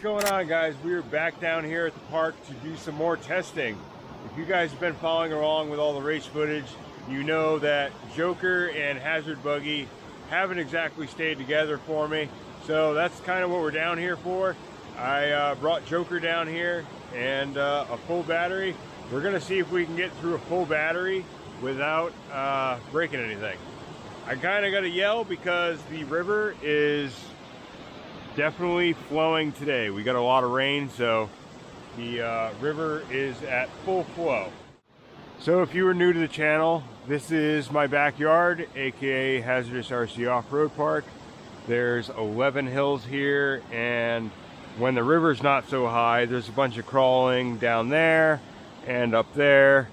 going on, guys? We're back down here at the park to do some more testing. If you guys have been following along with all the race footage, you know that Joker and Hazard Buggy haven't exactly stayed together for me. So that's kind of what we're down here for. I brought Joker down here and a full battery. We're gonna see if we can get through a full battery without breaking anything. I kind of got to yell because the river is definitely flowing today. We got a lot of rain, so the river is at full flow. So if you are new to the channel, this is my backyard, aka Hazardous RC Off-Road Park. There's 11 hills here, and when the river's not so high, there's a bunch of crawling down there and up there.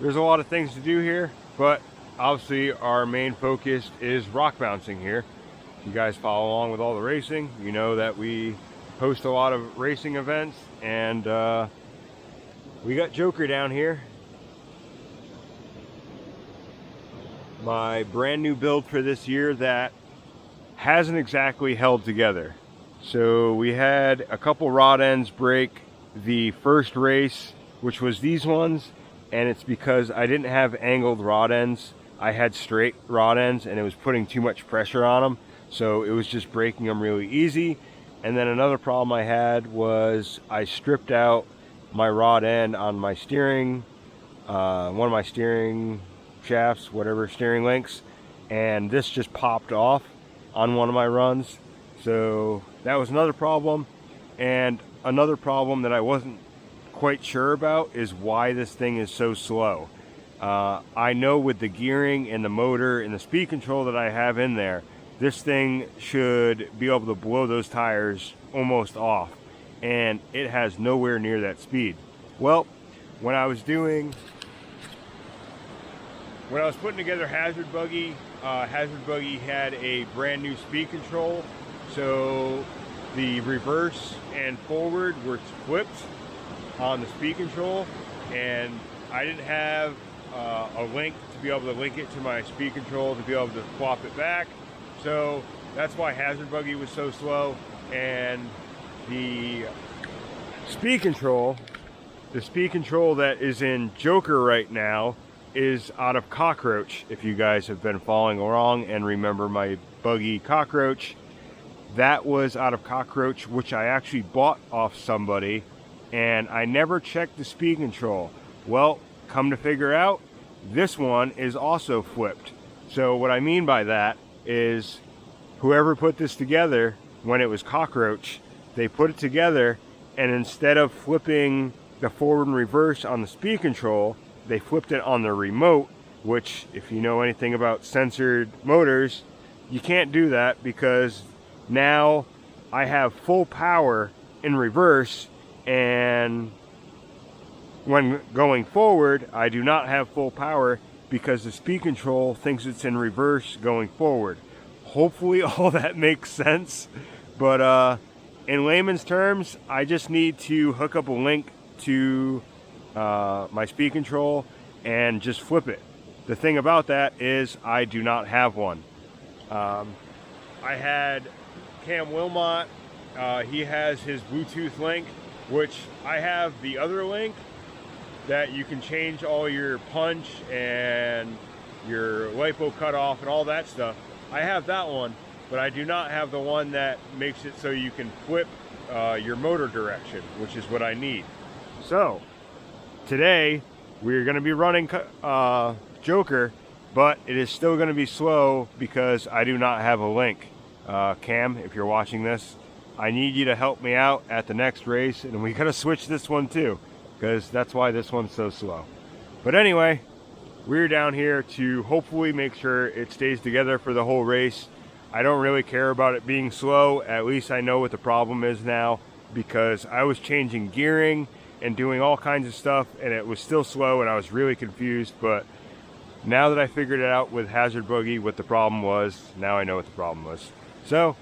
There's a lot of things to do here, but obviously our main focus is rock bouncing here. If you guys follow along with all the racing, you know that we host a lot of racing events, and we got Joker down here. My brand new build for this year that hasn't exactly held together. So we had a couple rod ends break the first race, which was these ones, and it's because I didn't have angled rod ends. I had straight rod ends and it was putting too much pressure on them, so it was just breaking them really easy. And then another problem I had was I stripped out my rod end on my steering, one of my steering shafts, whatever, steering links, and this just popped off on one of my runs. So that was another problem. And another problem that I wasn't quite sure about is why this thing is so slow. I know with the gearing and the motor and the speed control that I have in there, this thing should be able to blow those tires almost off, and it has nowhere near that speed. Well, when I was putting together Hazard Buggy had a brand new speed control, so the reverse and forward were flipped on the speed control, and I didn't have a link to be able to link it to my speed control to be able to swap it back. So that's why Hazard Buggy was so slow. And the speed control that is in Joker right now is out of Cockroach. If you guys have been following along and remember my buggy Cockroach, that was out of Cockroach, which I actually bought off somebody, and I never checked the speed control. Well, come to figure out, this one is also flipped. So what I mean by that is whoever put this together, when it was Cockroach, they put it together, and instead of flipping the forward and reverse on the speed control, they flipped it on the remote, which, if you know anything about censored motors, you can't do that, because now I have full power in reverse, and when going forward, I do not have full power because the speed control thinks it's in reverse going forward. Hopefully all that makes sense, but in layman's terms, I just need to hook up a link to my speed control and just flip it. The thing about that is I do not have one. I had Cam Wilmot, he has his Bluetooth link, which I have the other link that you can change all your punch and your LiPo cutoff and all that stuff. I have that one, but I do not have the one that makes it so you can flip your motor direction, which is what I need. So today we're going to be running Joker, but it is still going to be slow because I do not have a link. Cam, if you're watching this, I need you to help me out at the next race, and we got to switch this one too, because that's why this one's so slow. But anyway, we're down here to hopefully make sure it stays together for the whole race. I don't really care about it being slow. At least I know what the problem is now, because I was changing gearing and doing all kinds of stuff, and it was still slow, and I was really confused. But now that I figured it out with Hazard Buggy what the problem was, now I know what the problem was. So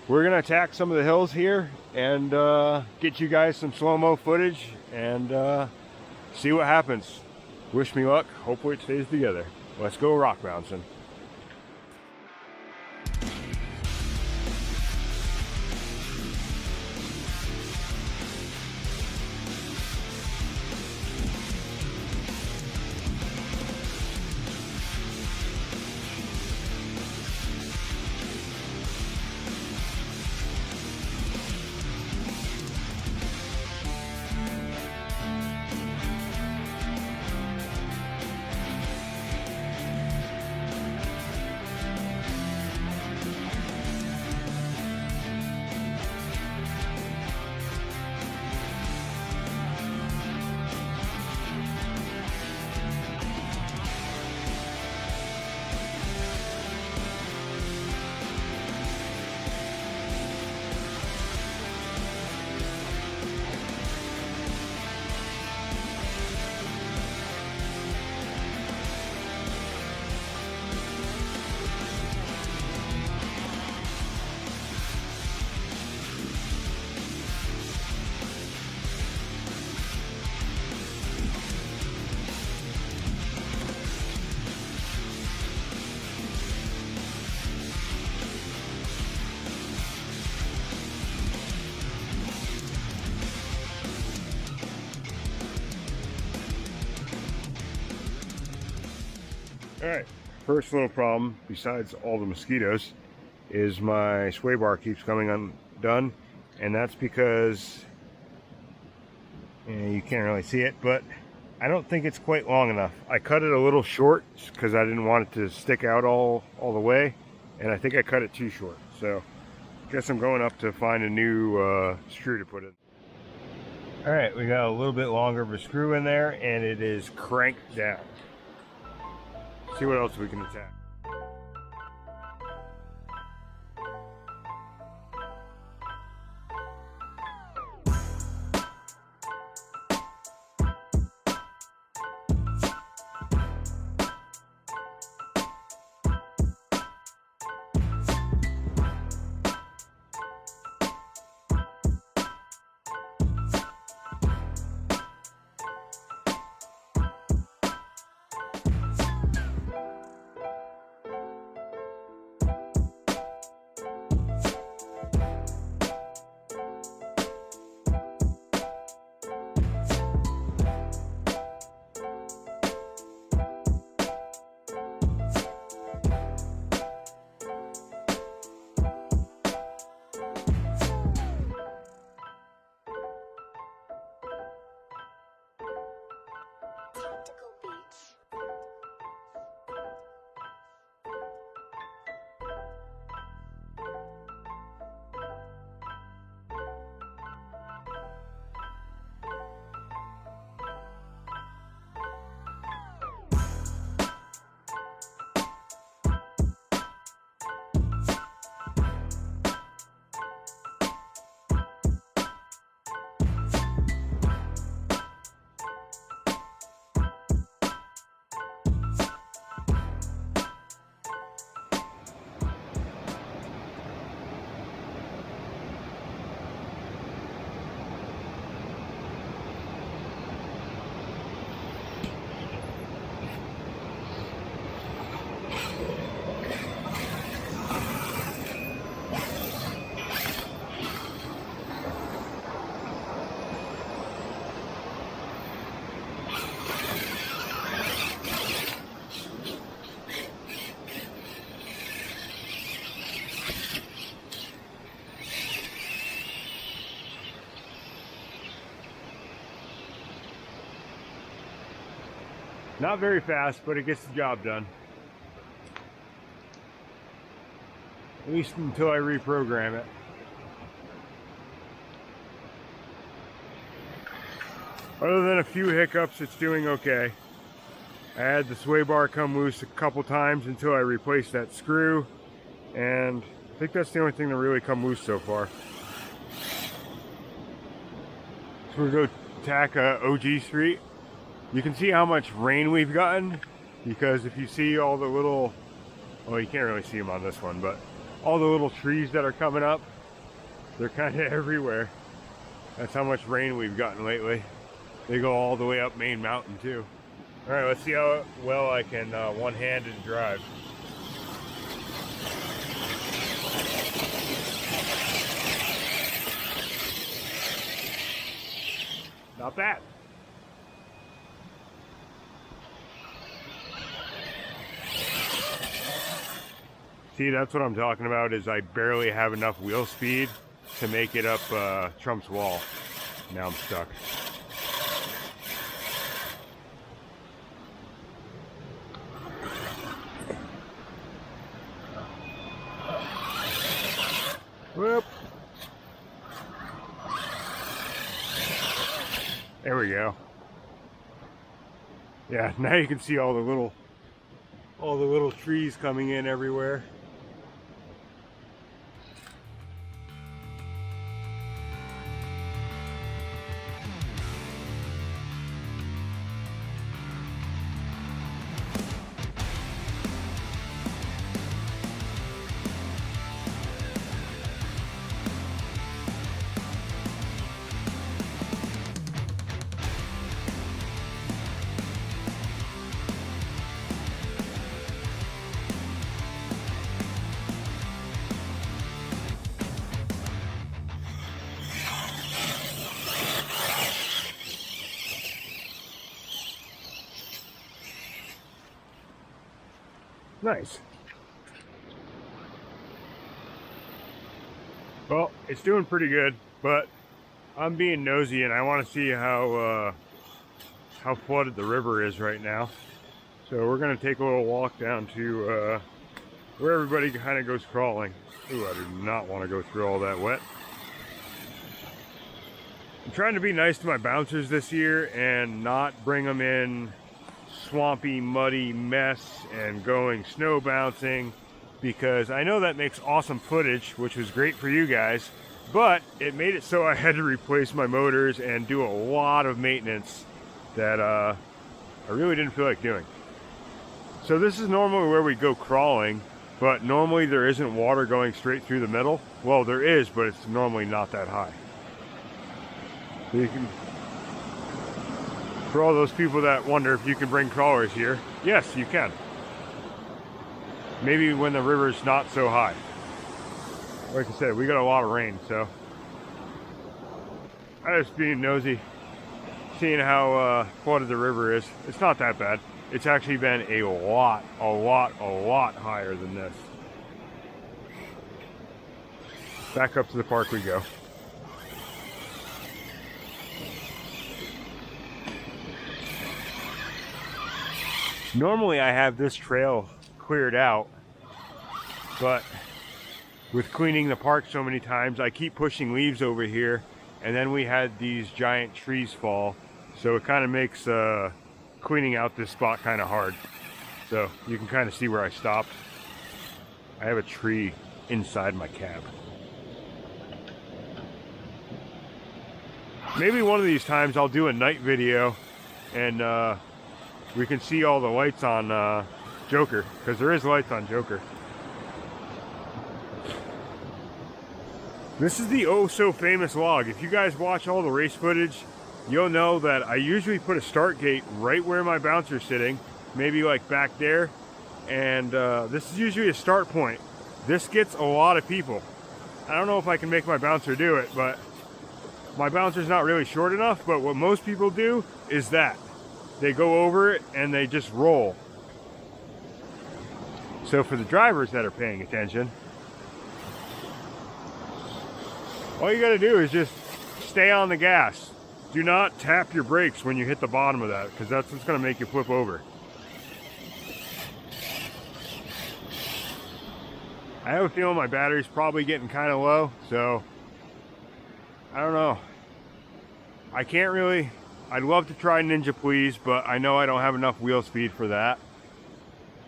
we're gonna attack some of the hills here and get you guys some slow-mo footage and see what happens. Wish me luck. Hopefully it stays together. Let's go rock bouncing. Alright, first little problem, besides all the mosquitoes, is my sway bar keeps coming undone, and that's because, you can't really see it, but I don't think it's quite long enough. I cut it a little short because I didn't want it to stick out all the way, and I think I cut it too short. So, guess I'm going up to find a new screw to put in. Alright, we got a little bit longer of a screw in there, and it is cranked down. See what else we can attack. Tactical beats. Not very fast, but it gets the job done. At least until I reprogram it. Other than a few hiccups, it's doing okay. I had the sway bar come loose a couple times until I replaced that screw, and I think that's the only thing that really come loose so far. So we're going to attack OG Street. You can see how much rain we've gotten, because if you see all the little, well, you can't really see them on this one, but all the little trees that are coming up, they're kind of everywhere. That's how much rain we've gotten lately. They go all the way up Main Mountain too. All right, let's see how well I can one-handed drive. Not bad. See, that's what I'm talking about, is I barely have enough wheel speed to make it up Trump's wall. Now I'm stuck. Whoop. There we go. Yeah, now you can see all the little trees coming in everywhere. Nice. Well, it's doing pretty good, but I'm being nosy and I want to see how flooded the river is right now. So we're going to take a little walk down to where everybody kind of goes crawling. Ooh, I do not want to go through all that wet. I'm trying to be nice to my bouncers this year and not bring them in swampy, muddy mess and going snow bouncing, because I know that makes awesome footage, which was great for you guys, but it made it so I had to replace my motors and do a lot of maintenance that I really didn't feel like doing. So this is normally where we go crawling, but normally there isn't water going straight through the middle. Well, there is, but it's normally not that high. So you can, for all those people that wonder if you can bring crawlers here, yes, you can. Maybe when the river's not so high. Like I said, we got a lot of rain, so I was being nosy, seeing how flooded the river is. It's not that bad. It's actually been a lot higher than this. Back up to the park we go. Normally I have this trail cleared out, but with cleaning the park so many times, I keep pushing leaves over here, and then we had these giant trees fall, so it kind of makes cleaning out this spot kind of hard. So you can kind of see where I stopped. I have a tree inside my cab. Maybe one of these times I'll do a night video and we can see all the lights on Joker, because there is lights on Joker. This is the oh so famous log. If you guys watch all the race footage, you'll know that I usually put a start gate right where my bouncer's sitting, maybe like back there, and this is usually a start point. This gets a lot of people. I don't know if I can make my bouncer do it, but my bouncer's not really short enough, but what most people do is that. They go over it and they just roll. So for the drivers that are paying attention, all you gotta do is just stay on the gas. Do not tap your brakes when you hit the bottom of that, because that's what's gonna make you flip over. I have a feeling my battery's probably getting kind of low, so I don't know. I can't really, I'd love to try Ninja Please, but I know I don't have enough wheel speed for that.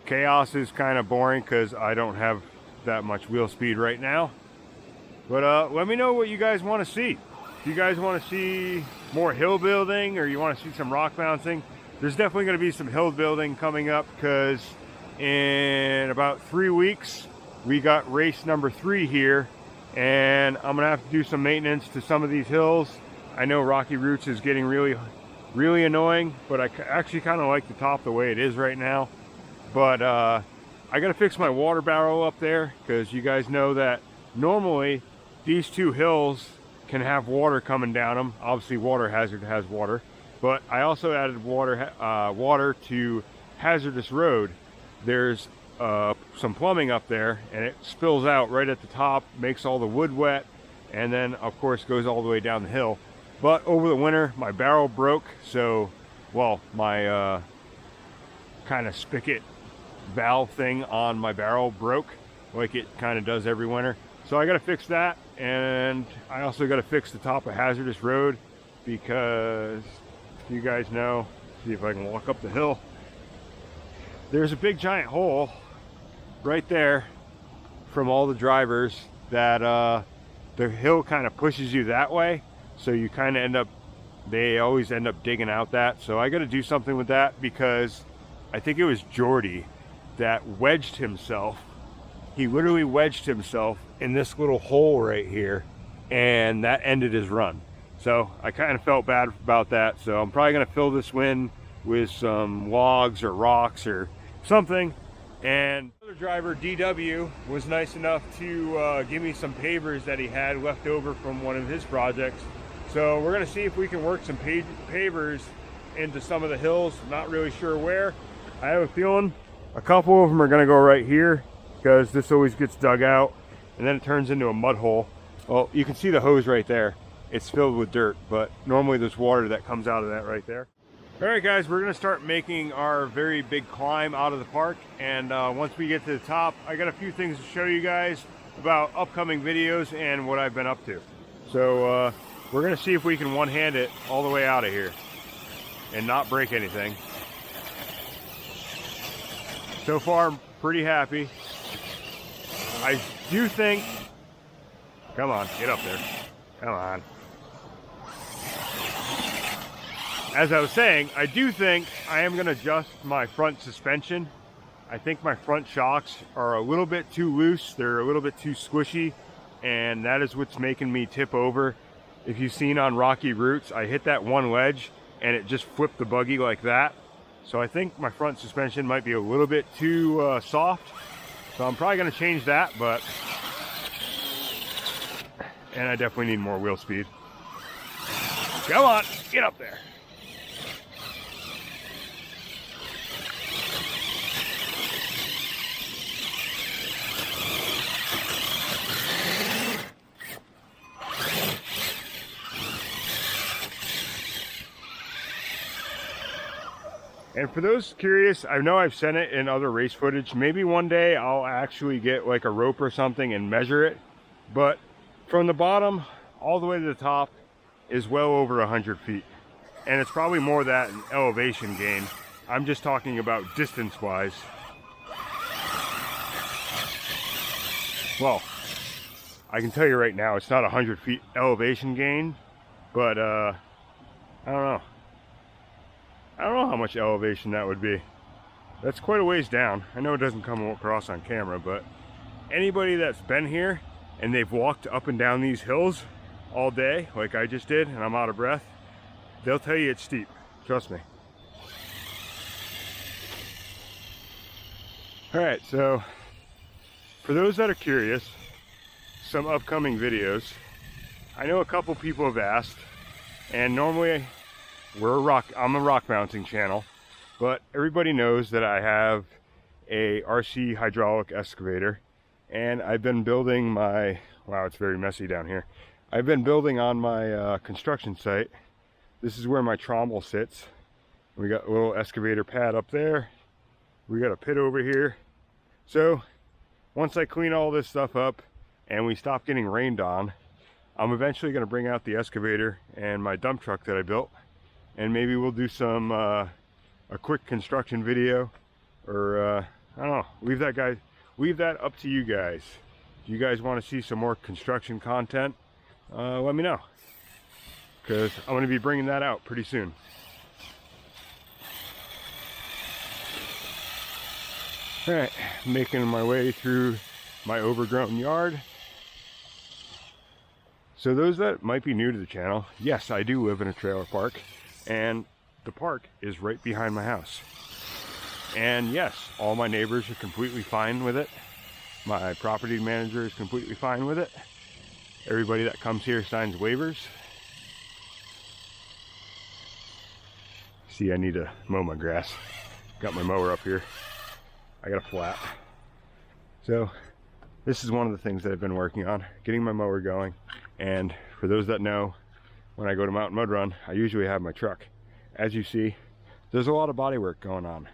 Chaos is kind of boring because I don't have that much wheel speed right now. But let me know what you guys want to see. If you guys want to see more hill building or you want to see some rock bouncing, there's definitely going to be some hill building coming up, because in about 3 weeks, we got race number 3 here, and I'm going to have to do some maintenance to some of these hills. I know Rocky Roots is getting really annoying, but I actually kind of like the top the way it is right now. But I got to fix my water barrel up there, because you guys know that normally these 2 hills can have water coming down them. Obviously Water Hazard has water, but I also added water to Hazardous Road. There's some plumbing up there, and it spills out right at the top, makes all the wood wet, and then of course goes all the way down the hill. But over the winter my barrel broke, so well, my kind of spigot valve thing on my barrel broke, like it kind of does every winter. So I got to fix that, and I also got to fix the top of Hazardous Road, because you guys know, see if I can walk up the hill, there's a big giant hole right there from all the drivers that the hill kind of pushes you that way, so you kind of end up, they always end up digging out that. So I got to do something with that, because I think it was Jordy that wedged himself. He literally wedged himself in this little hole right here, and that ended his run. So I kind of felt bad about that. So I'm probably going to fill this in with some logs or rocks or something. And another driver, DW, was nice enough to give me some pavers that he had left over from one of his projects. So we're going to see if we can work some pavers into some of the hills. Not really sure where. I have a feeling A couple of them are going to go right here because this always gets dug out and then it turns into a mud hole. Well, you can see the hose right there. It's filled with dirt, but normally there's water that comes out of that right there. All right, guys, we're going to start making our very big climb out of the park. And once we get to the top, I got a few things to show you guys about upcoming videos and what I've been up to. So we're going to see if we can one-hand it all the way out of here and not break anything. So far, I'm pretty happy. I do think, come on, get up there, come on. As I was saying, I do think I am going to adjust my front suspension. I think my front shocks are a little bit too loose. They're a little bit too squishy, and that is what's making me tip over. If you've seen on Rocky Routes, I hit that one ledge and it just flipped the buggy like that. So I think my front suspension might be a little bit too soft. So I'm probably going to change that, and I definitely need more wheel speed. Come on, get up there. And for those curious, I know I've sent it in other race footage. Maybe one day I'll actually get like a rope or something and measure it. But from the bottom all the way to the top is well over 100 feet. And it's probably more that in elevation gain. I'm just talking about distance-wise. Well, I can tell you right now, it's not 100 feet elevation gain, but I don't know. I don't know how much elevation that would be. That's quite a ways down. I know it doesn't come across on camera, but anybody that's been here and they've walked up and down these hills all day, like I just did, and I'm out of breath, they'll tell you it's steep. Trust me. All right, so for those that are curious, some upcoming videos. I know a couple people have asked, and normally I'm a rock mounting channel, but everybody knows that I have a RC hydraulic excavator, and I've been building my, wow, it's very messy down here. I've been building on my construction site. This is where my trommel sits. We got a little excavator pad up there. We got a pit over here. So once I clean all this stuff up and we stop getting rained on, I'm eventually going to bring out the excavator and my dump truck that I built, and maybe we'll do some a quick construction video, or I don't know, leave that up to you guys. If you guys want to see some more construction content, let me know, because I'm going to be bringing that out pretty soon. All right, making my way through my overgrown yard. So those that might be new to the channel, yes, I do live in a trailer park, and the park is right behind my house. And yes, all my neighbors are completely fine with it. My property manager is completely fine with it. Everybody that comes here signs waivers. See, I need to mow my grass. Got my mower up here. I got a flat. So this is one of the things that I've been working on, getting my mower going. And for those that know, when I go to Mountain Mud Run, I usually have my truck. As you see, there's a lot of body work going on.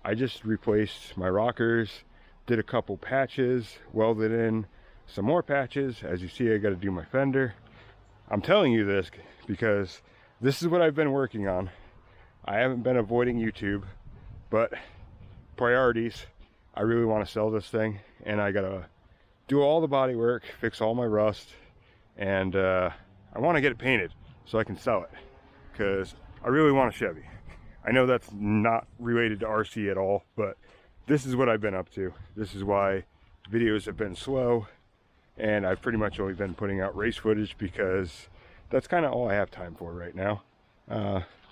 I just replaced my rockers, did a couple patches, welded in some more patches. As you see, I got to do my fender. I'm telling you this because this is what I've been working on. I haven't been avoiding YouTube, but priorities, I really want to sell this thing, and I gotta do all the body work, fix all my rust, and I want to get it painted so I can sell it, because I really want a Chevy. I know that's not related to RC at all, but this is what I've been up to. This is why videos have been slow, and I've pretty much only been putting out race footage because that's kind of all I have time for right now.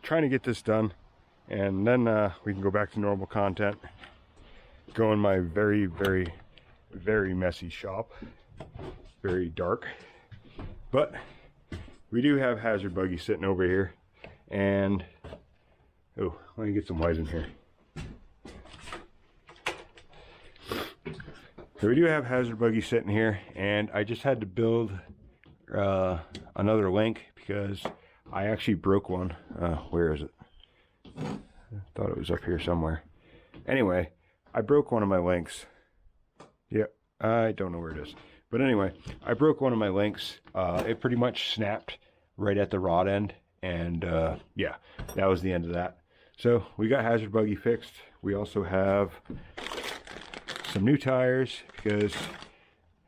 Trying to get this done, and then we can go back to normal content. Go in my very, very, very messy shop. Very dark. But we do have hazard buggy sitting over here, and oh, let me get some white in here. So we do have hazard buggy sitting here, and I just had to build another link because I actually broke one. Where is it? I thought it was up here somewhere. Anyway, I broke one of my links. Yep, I don't know where it is. But anyway, I broke one of my links. It pretty much snapped right at the rod end, and yeah, that was the end of that. So we got hazard buggy fixed. We also have some new tires because,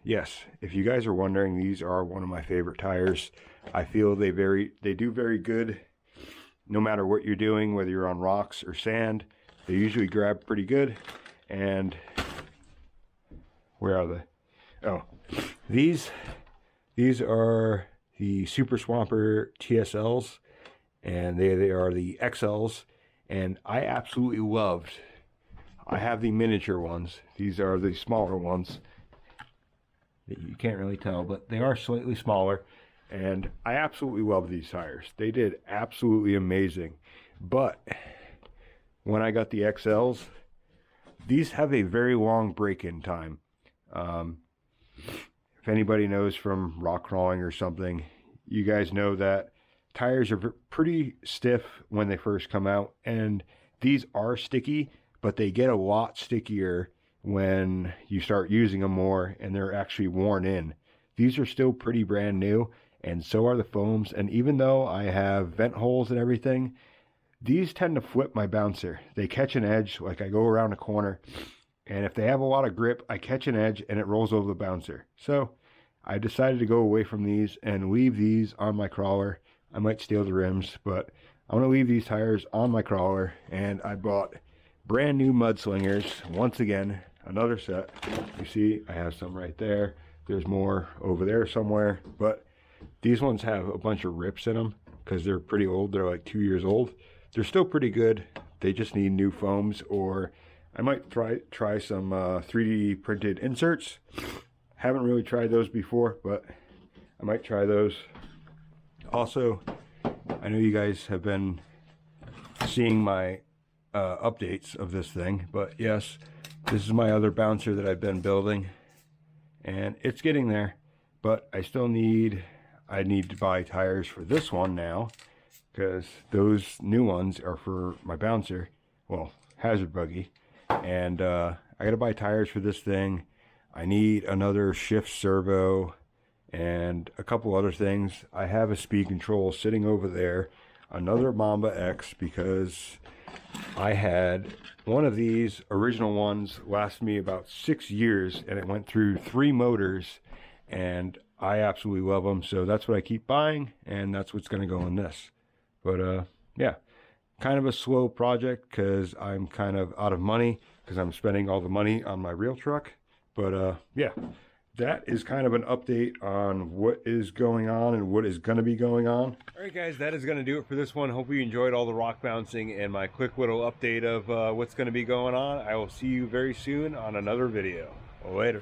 yes, if you guys are wondering, these are one of my favorite tires. I feel they do very good no matter what you're doing, whether you're on rocks or sand. They usually grab pretty good. And where are they? Oh, these are the Super Swamper TSLs, and they are the XLs, and I absolutely loved. I have the miniature ones. These are the smaller ones. You can't really tell, but they are slightly smaller. And I absolutely love these tires. They did absolutely amazing. But when I got the XLs, these have a very long break-in time. If anybody knows from rock crawling or something, you guys know that tires are pretty stiff when they first come out. And these are sticky, but they get a lot stickier when you start using them more and they're actually worn in. These are still pretty brand new, and so are the foams. And even though I have vent holes and everything, these tend to flip my bouncer. They catch an edge, like I go around a corner, and if they have a lot of grip, I catch an edge and it rolls over the bouncer. So I decided to go away from these and leave these on my crawler. I might steal the rims, but I'm going to leave these tires on my crawler. And I bought brand new mudslingers. Once again, another set. You see, I have some right there. There's more over there somewhere, but these ones have a bunch of rips in them because they're pretty old. They're like 2 years old. They're still pretty good. They just need new foams, or I might try some 3D printed inserts. Haven't really tried those before, but I might try those. Also, I know you guys have been seeing my updates of this thing, but yes, this is my other bouncer that I've been building, and it's getting there. But I need to buy tires for this one now, because those new ones are for my bouncer, well, hazard buggy. And I gotta buy tires for this thing. I need another shift servo and a couple other things. I have a speed control sitting over there, another Mamba X, because I had one of these original ones last me about 6 years, and it went through 3 motors, and I absolutely love them. So that's what I keep buying, and that's what's going to go in this. But yeah, kind of a slow project because I'm kind of out of money because I'm spending all the money on my real truck. But yeah, that is kind of an update on what is going on and what is going to be going on. All right, guys, that is going to do it for this one. Hope you enjoyed all the rock bouncing and my quick little update of what's going to be going on. I will see you very soon on another video. Later.